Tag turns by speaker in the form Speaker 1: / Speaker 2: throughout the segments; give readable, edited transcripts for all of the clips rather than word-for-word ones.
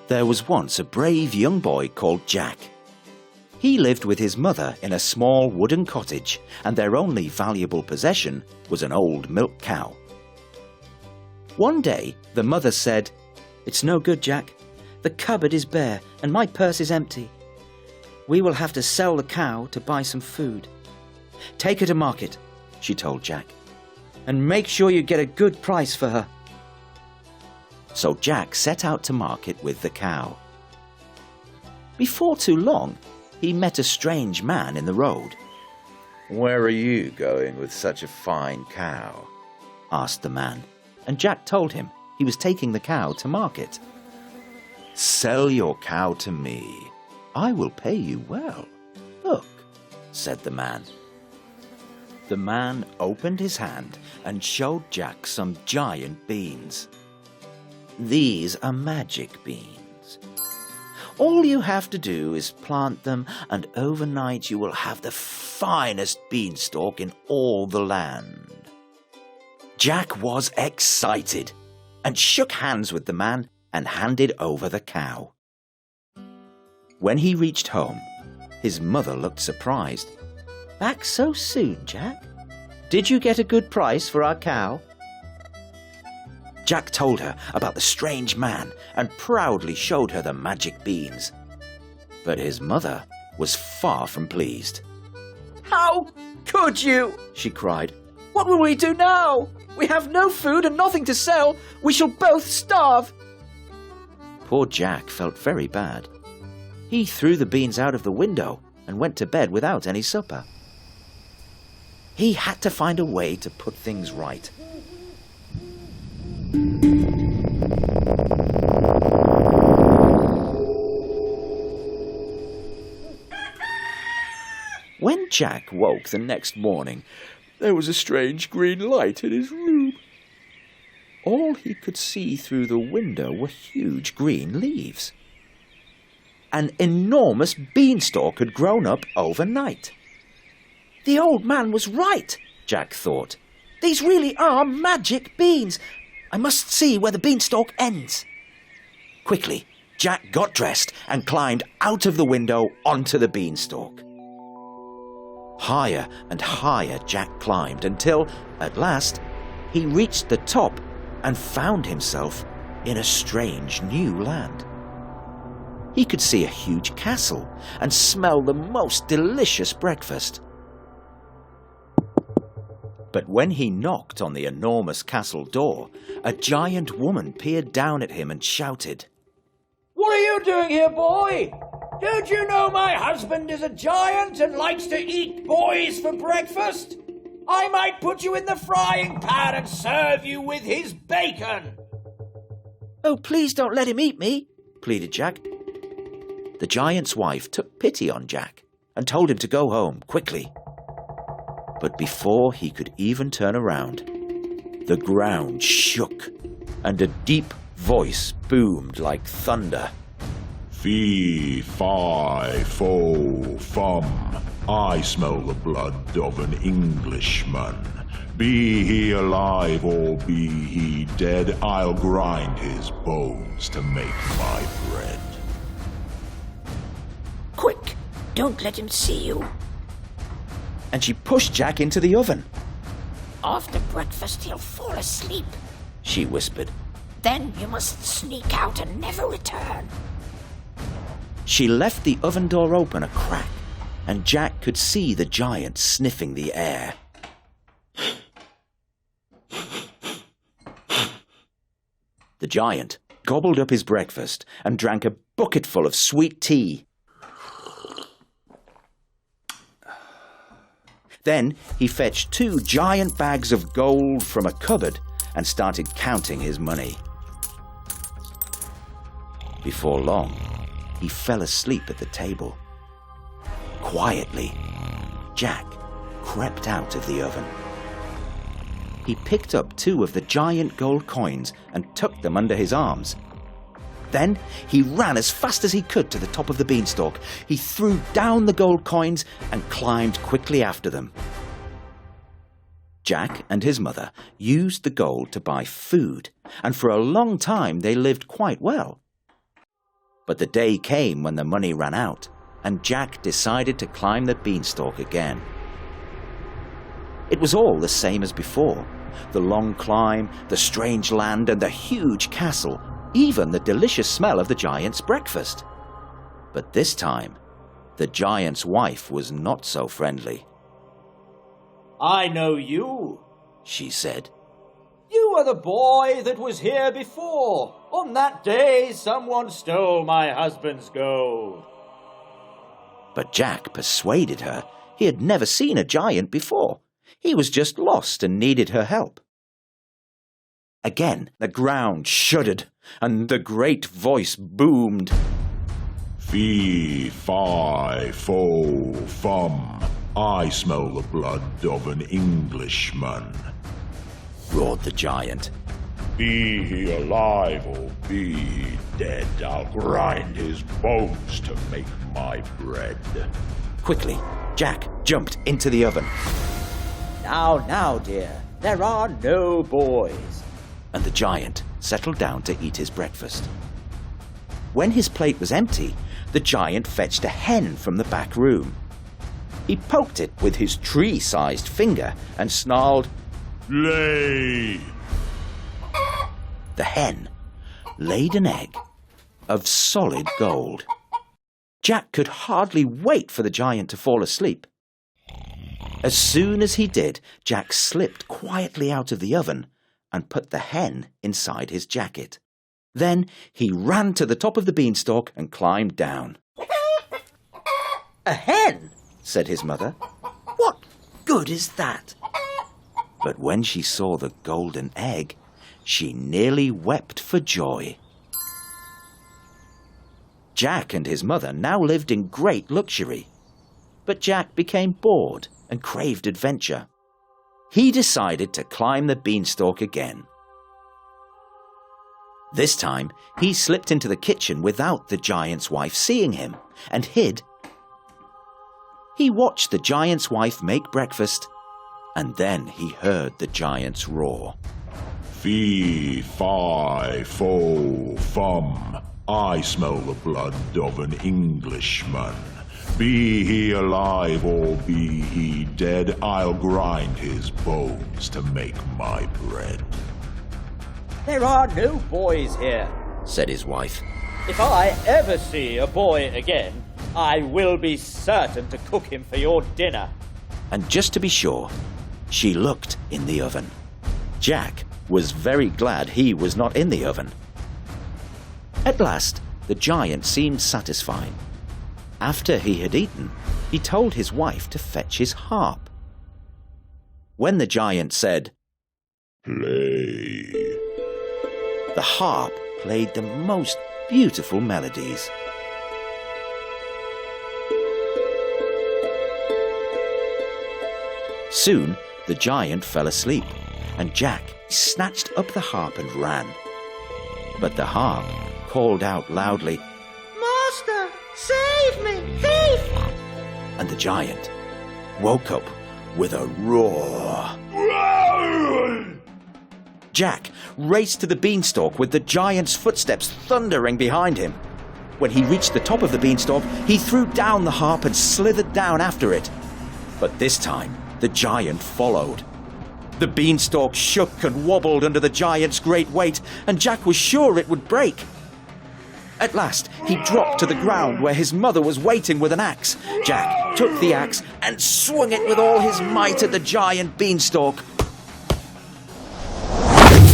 Speaker 1: There was once a brave young boy called Jack. He lived with his mother in a small wooden cottage, and their only valuable possession was an old milk cow. One day, the mother said, "It's no good, Jack. The cupboard is bare and my purse is empty. We will have to sell the cow to buy some food. Take her to market," she told Jack, "and make sure you get a good price for her." So Jack set out to market with the cow. Before too long, he met a strange man in the road. "Where are you going with such a fine cow?" asked the man, and Jack told him he was taking the cow to market. "Sell your cow to me. I will pay you well. Look," said the man. The man opened his hand and showed Jack some giant beans. "These are magic beans. All you have to do is plant them, and overnight you will have the finest beanstalk in all the land." Jack was excited and shook hands with the man and handed over the cow. When he reached home, his mother looked surprised. "Back so soon, Jack? Did you get a good price for our cow?" Jack told her about the strange man and proudly showed her the magic beans. But his mother was far from pleased. "How could you?" she cried. "What will we do now? We have no food and nothing to sell. We shall both starve." Poor Jack felt very bad. He threw the beans out of the window and went to bed without any supper. He had to find a way to put things right. When Jack woke the next morning, there was a strange green light in his room. All he could see through the window were huge green leaves. An enormous beanstalk had grown up overnight. The old man was right, Jack thought. These really are magic beans. I must see where the beanstalk ends. Quickly, Jack got dressed and climbed out of the window onto the beanstalk. Higher and higher Jack climbed until, at last, he reached the top and found himself in a strange new land. He could see a huge castle and smell the most delicious breakfast. But when he knocked on the enormous castle door, a giant woman peered down at him and shouted,
Speaker 2: "What are you doing here, boy? Don't you know my husband is a giant and likes to eat boys for breakfast? I might put you in the frying pan and serve you with his bacon."
Speaker 1: "Oh, please don't let him eat me," pleaded Jack. The giant's wife took pity on Jack and told him to go home quickly. But before he could even turn around, the ground shook and a deep voice boomed like thunder.
Speaker 3: "Fee, fi, fo, fum. I smell the blood of an Englishman. Be he alive or be he dead, I'll grind his bones to make my bread."
Speaker 4: "Quick, don't let him see you.
Speaker 1: And she pushed Jack into the oven.
Speaker 4: After breakfast he'll fall asleep.
Speaker 1: She whispered.
Speaker 4: Then you must sneak out and never return."
Speaker 1: She left the oven door open a crack, and Jack could see the giant sniffing the air. The giant gobbled up his breakfast and drank a bucketful of sweet tea. Then he fetched 2 giant bags of gold from a cupboard and started counting his money. Before long, he fell asleep at the table. Quietly, Jack crept out of the oven. He picked up 2 of the giant gold coins and tucked them under his arms. Then he ran as fast as he could to the top of the beanstalk. He threw down the gold coins and climbed quickly after them. Jack and his mother used the gold to buy food, and for a long time they lived quite well. But the day came when the money ran out, and Jack decided to climb the beanstalk again. It was all the same as before. The long climb, the strange land, and the huge castle, even the delicious smell of the giant's breakfast. But this time, the giant's wife was not so friendly.
Speaker 2: I know you,
Speaker 1: She said.
Speaker 2: You are the boy that was here before. On that day, someone stole my husband's gold.
Speaker 1: But Jack persuaded her he had never seen a giant before. He was just lost and needed her help. Again, the ground shuddered, and the great voice boomed.
Speaker 3: Fee, fi, fo, fum. I smell the blood of an Englishman.
Speaker 1: Roared the giant.
Speaker 3: Be he alive or be he dead, I'll grind his bones to make my bread.
Speaker 1: Quickly, Jack jumped into the oven.
Speaker 2: Now, dear, there are no boys.
Speaker 1: And the giant settled down to eat his breakfast. When his plate was empty, the giant fetched a hen from the back room. He poked it with his tree-sized finger and snarled,
Speaker 3: Lay!
Speaker 1: The hen laid an egg of solid gold. Jack could hardly wait for the giant to fall asleep. As soon as he did, Jack slipped quietly out of the oven and put the hen inside his jacket. Then he ran to the top of the beanstalk and climbed down.
Speaker 2: A hen?
Speaker 1: Said his mother.
Speaker 2: What good is that?
Speaker 1: But when she saw the golden egg, she nearly wept for joy. Jack and his mother now lived in great luxury. But Jack became bored and craved adventure. He decided to climb the beanstalk again. This time, he slipped into the kitchen without the giant's wife seeing him and hid. He watched the giant's wife make breakfast, and then he heard the giant's roar.
Speaker 3: Fee, fi, fo, fum. I smell the blood of an Englishman. Be he alive or be he dead, I'll grind his bones to make my bread.
Speaker 2: There are no boys here.
Speaker 1: Said his wife.
Speaker 2: If I ever see a boy again, I will be certain to cook him for your dinner.
Speaker 1: And just to be sure, she looked in the oven. Jack was very glad he was not in the oven. At last, the giant seemed satisfied. After he had eaten, he told his wife to fetch his harp. When the giant said,
Speaker 3: Play.
Speaker 1: the harp played the most beautiful melodies. Soon, the giant fell asleep, and Jack snatched up the harp and ran. But the harp called out loudly,
Speaker 5: Master, save me, thief!
Speaker 1: and the giant woke up with a roar. Jack raced to the beanstalk with the giant's footsteps thundering behind him. When he reached the top of the beanstalk, he threw down the harp and slithered down after it. But this time, the giant followed. The beanstalk shook and wobbled under the giant's great weight, and Jack was sure it would break. At last, he dropped to the ground where his mother was waiting with an axe. Jack took the axe and swung it with all his might at the giant beanstalk.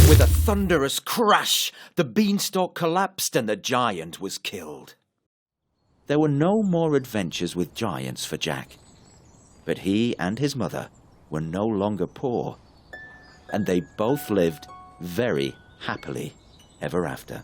Speaker 1: With a thunderous crash, the beanstalk collapsed and the giant was killed. There were no more adventures with giants for Jack, but he and his mother were no longer poor, and they both lived very happily ever after.